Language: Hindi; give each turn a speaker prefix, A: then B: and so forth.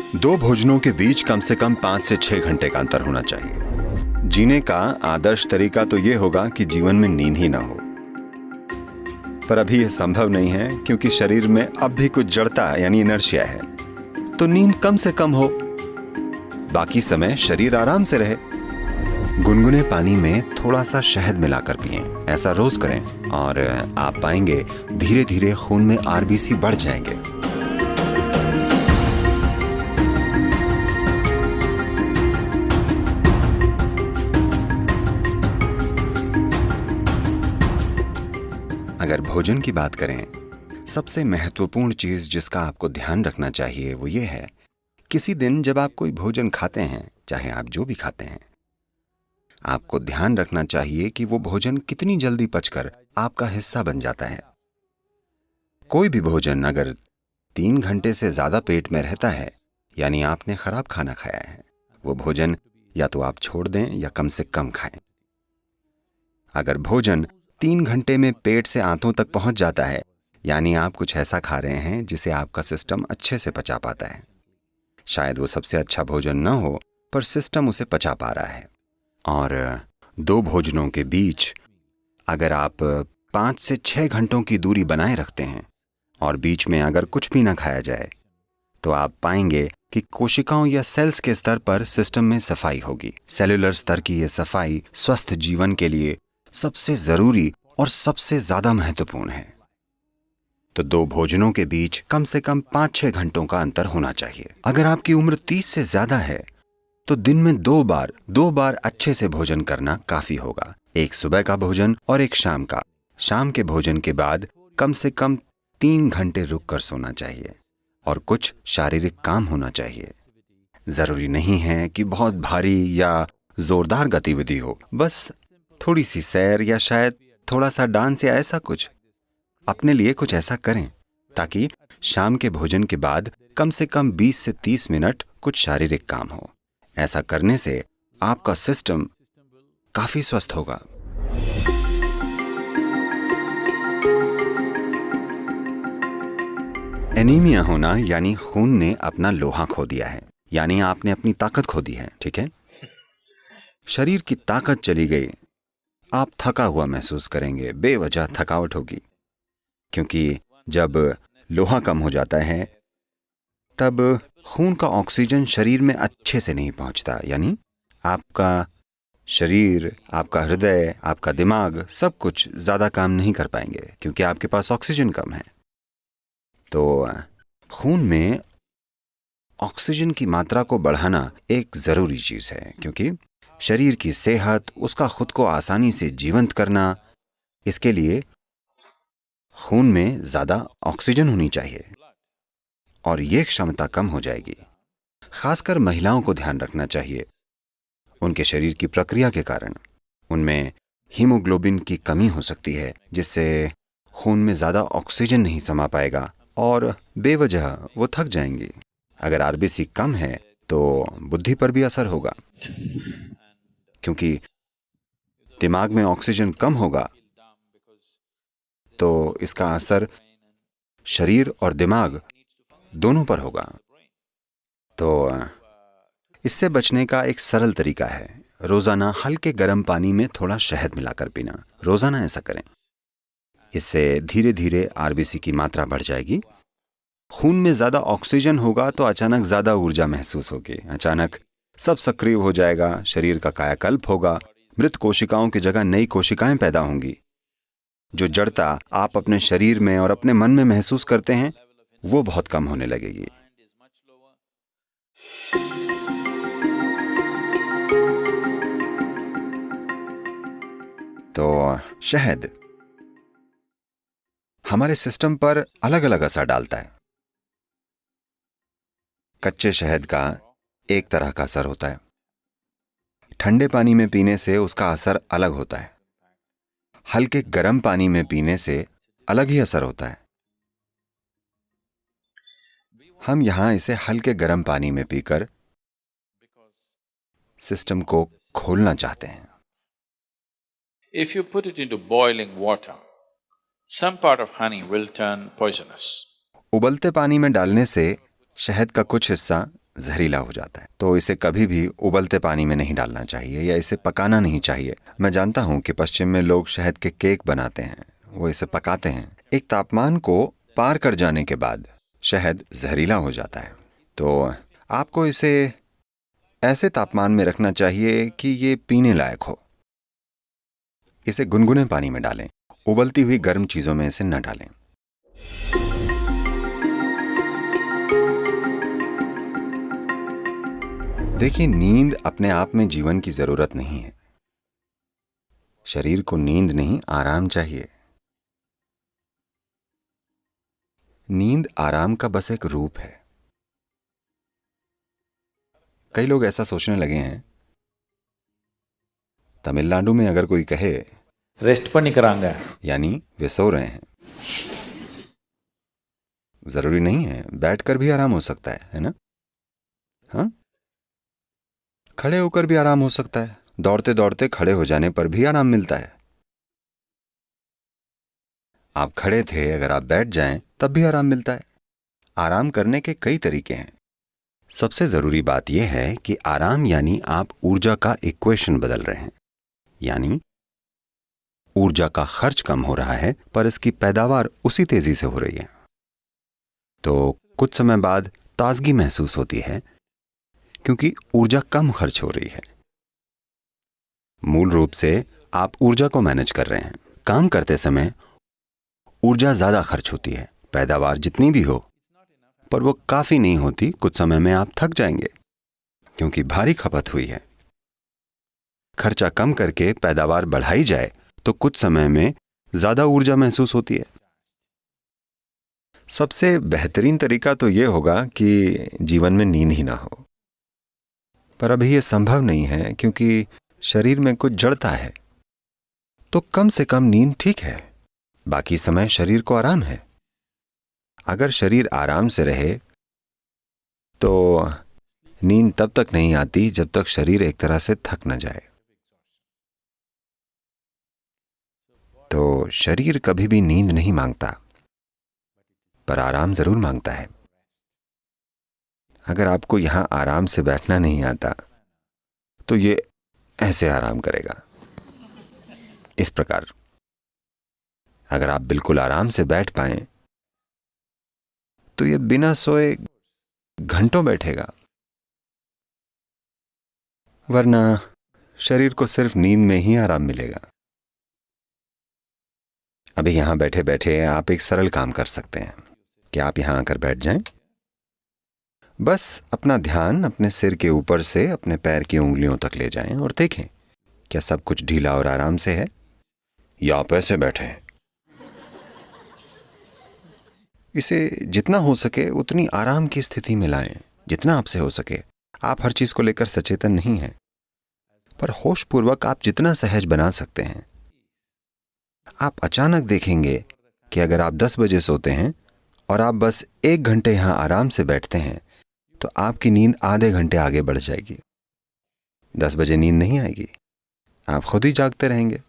A: दो भोजनों के बीच कम से कम 5 से 6 घंटे का अंतर होना चाहिए। जीने का आदर्श तरीका तो ये होगा कि जीवन में नींद ही ना हो, पर अभी यह संभव नहीं है क्योंकि शरीर में अब भी कुछ जड़ता यानी इनर्शिया है। तो नींद कम से कम हो, बाकी समय शरीर आराम से रहे। गुनगुने पानी में थोड़ा सा शहद मिलाकर पिएं। ऐसा रोज करें और आप पाएंगे धीरे धीरे खून में आरबीसी बढ़ जाएंगे। अगर भोजन की बात करें, सबसे महत्वपूर्ण चीज जिसका आपको ध्यान रखना चाहिए वो ये है, किसी दिन जब आप कोई भोजन खाते हैं, चाहे आप जो भी खाते हैं, आपको ध्यान रखना चाहिए कि वो भोजन कितनी जल्दी पचकर आपका हिस्सा बन जाता है। कोई भी भोजन अगर 3 घंटे से ज्यादा पेट में रहता है, यानी आपने खराब खाना खाया है। वो भोजन या तो आप छोड़ दें या कम से कम खाएं। अगर भोजन 3 घंटे में पेट से आंतों तक पहुंच जाता है, यानी आप कुछ ऐसा खा रहे हैं जिसे आपका सिस्टम अच्छे से पचा पाता है। शायद वो सबसे अच्छा भोजन न हो, पर सिस्टम उसे पचा पा रहा है। और दो भोजनों के बीच अगर आप 5 से 6 घंटों की दूरी बनाए रखते हैं और बीच में अगर कुछ भी ना खाया जाए, तो आप पाएंगे कि कोशिकाओं या सेल्स के स्तर पर सिस्टम में सफाई होगी। सेलुलर स्तर की यह सफाई स्वस्थ जीवन के लिए सबसे जरूरी और सबसे ज्यादा महत्वपूर्ण है। तो दो भोजनों के बीच कम से कम 5-6 घंटों का अंतर होना चाहिए। अगर आपकी उम्र 30 से ज्यादा है तो दिन में दो बार अच्छे से भोजन करना काफी होगा। एक सुबह का भोजन और एक शाम का। शाम के भोजन के बाद कम से कम 3 घंटे रुक कर सोना चाहिए और कुछ शारीरिक काम होना चाहिए। जरूरी नहीं है कि बहुत भारी या जोरदार गतिविधि हो, बस थोड़ी सी सैर या शायद थोड़ा सा डांस या ऐसा कुछ। अपने लिए कुछ ऐसा करें ताकि शाम के भोजन के बाद कम से कम 20 से 30 मिनट कुछ शारीरिक काम हो। ऐसा करने से आपका सिस्टम काफी स्वस्थ होगा। एनीमिया होना यानी खून ने अपना लोहा खो दिया है, यानी आपने अपनी ताकत खो दी है। ठीक है, शरीर की ताकत चली गई, आप थका हुआ महसूस करेंगे, बेवजह थकावट होगी, क्योंकि जब लोहा कम हो जाता है तब खून का ऑक्सीजन शरीर में अच्छे से नहीं पहुंचता, यानी आपका शरीर, आपका हृदय, आपका दिमाग सब कुछ ज्यादा काम नहीं कर पाएंगे क्योंकि आपके पास ऑक्सीजन कम है। तो खून में ऑक्सीजन की मात्रा को बढ़ाना एक जरूरी चीज है, क्योंकि शरीर की सेहत, उसका खुद को आसानी से जीवंत करना, इसके लिए खून में ज्यादा ऑक्सीजन होनी चाहिए और ये क्षमता कम हो जाएगी। खासकर महिलाओं को ध्यान रखना चाहिए। उनके शरीर की प्रक्रिया के कारण उनमें हीमोग्लोबिन की कमी हो सकती है, जिससे खून में ज्यादा ऑक्सीजन नहीं समा पाएगा और बेवजह वो थक जाएंगी। अगर आरबीसी कम है तो बुद्धि पर भी असर होगा, क्योंकि दिमाग में ऑक्सीजन कम होगा तो इसका असर शरीर और दिमाग दोनों पर होगा। तो इससे बचने का एक सरल तरीका है, रोजाना हल्के गर्म पानी में थोड़ा शहद मिलाकर पीना। रोजाना ऐसा करें। इससे धीरे धीरे आरबीसी की मात्रा बढ़ जाएगी। खून में ज्यादा ऑक्सीजन होगा तो अचानक ज्यादा ऊर्जा महसूस होगी, अचानक सब सक्रिय हो जाएगा, शरीर का कायाकल्प होगा, मृत कोशिकाओं की जगह नई कोशिकाएं पैदा होंगी। जो जड़ता आप अपने शरीर में और अपने मन में महसूस करते हैं वो बहुत कम होने लगेगी। तो शहद हमारे सिस्टम पर अलग अलग असर डालता है। कच्चे शहद का एक तरह का असर होता है, ठंडे पानी में पीने से उसका असर अलग होता है, हल्के गर्म पानी में पीने से अलग ही असर होता है। हम यहां इसे हल्के गर्म पानी में पीकर सिस्टम को खोलना चाहते हैं।
B: If you put it into boiling water, some part of honey will turn poisonous.
A: उबलते पानी में डालने से शहद का कुछ हिस्सा जहरीला हो जाता है। तो इसे कभी भी उबलते पानी में नहीं डालना चाहिए या इसे पकाना नहीं चाहिए। मैं जानता हूँ कि पश्चिम में लोग शहद के केक बनाते हैं, वो इसे पकाते हैं। एक तापमान को पार कर जाने के बाद शहद जहरीला हो जाता है। तो आपको इसे ऐसे तापमान में रखना चाहिए कि ये पीने लायक हो। इसे गुनगुने पानी में डालें, उबलती हुई गर्म चीज़ों में इसे न डालें। देखिए, नींद अपने आप में जीवन की जरूरत नहीं है। शरीर को नींद नहीं, आराम चाहिए। नींद आराम का बस एक रूप है। कई लोग ऐसा सोचने लगे हैं, तमिलनाडु में अगर कोई कहे
B: रेस्ट பண்ணிக்கறாங்க,
A: यानी वे सो रहे हैं। जरूरी नहीं है, बैठकर भी आराम हो सकता है ना? हाँ, खड़े होकर भी आराम हो सकता है। दौड़ते दौड़ते खड़े हो जाने पर भी आराम मिलता है। आप खड़े थे, अगर आप बैठ जाएं तब भी आराम मिलता है। आराम करने के कई तरीके हैं। सबसे जरूरी बात यह है कि आराम यानी आप ऊर्जा का इक्वेशन बदल रहे हैं, यानी ऊर्जा का खर्च कम हो रहा है पर इसकी पैदावार उसी तेजी से हो रही है। तो कुछ समय बाद ताजगी महसूस होती है क्योंकि ऊर्जा कम खर्च हो रही है। मूल रूप से आप ऊर्जा को मैनेज कर रहे हैं। काम करते समय ऊर्जा ज्यादा खर्च होती है, पैदावार जितनी भी हो, पर वो काफी नहीं होती। कुछ समय में आप थक जाएंगे क्योंकि भारी खपत हुई है। खर्चा कम करके पैदावार बढ़ाई जाए तो कुछ समय में ज्यादा ऊर्जा महसूस होती है। सबसे बेहतरीन तरीका तो यह होगा कि जीवन में नींद ही ना हो, पर अभी यह संभव नहीं है क्योंकि शरीर में कुछ जड़ता है। तो कम से कम नींद ठीक है, बाकी समय शरीर को आराम है। अगर शरीर आराम से रहे तो नींद तब तक नहीं आती जब तक शरीर एक तरह से थक न जाए। तो शरीर कभी भी नींद नहीं मांगता, पर आराम जरूर मांगता है। अगर आपको यहां आराम से बैठना नहीं आता तो ये ऐसे आराम करेगा, इस प्रकार। अगर आप बिल्कुल आराम से बैठ पाएं तो ये बिना सोए घंटों बैठेगा, वरना शरीर को सिर्फ नींद में ही आराम मिलेगा। अभी यहां बैठे बैठे आप एक सरल काम कर सकते हैं कि आप यहां आकर बैठ जाएं। बस अपना ध्यान अपने सिर के ऊपर से अपने पैर की उंगलियों तक ले जाएं और देखें क्या सब कुछ ढीला और आराम से है, या आप ऐसे बैठे हैं। इसे जितना हो सके उतनी आराम की स्थिति में लाएं, जितना आपसे हो सके। आप हर चीज को लेकर सचेतन नहीं हैं, पर होशपूर्वक आप जितना सहज बना सकते हैं। आप अचानक देखेंगे कि अगर आप 10 बजे सोते हैं और आप बस 1 घंटे यहां आराम से बैठते हैं तो आपकी नींद आधे घंटे आगे बढ़ जाएगी। 10 बजे नींद नहीं आएगी, आप खुद ही जागते रहेंगे।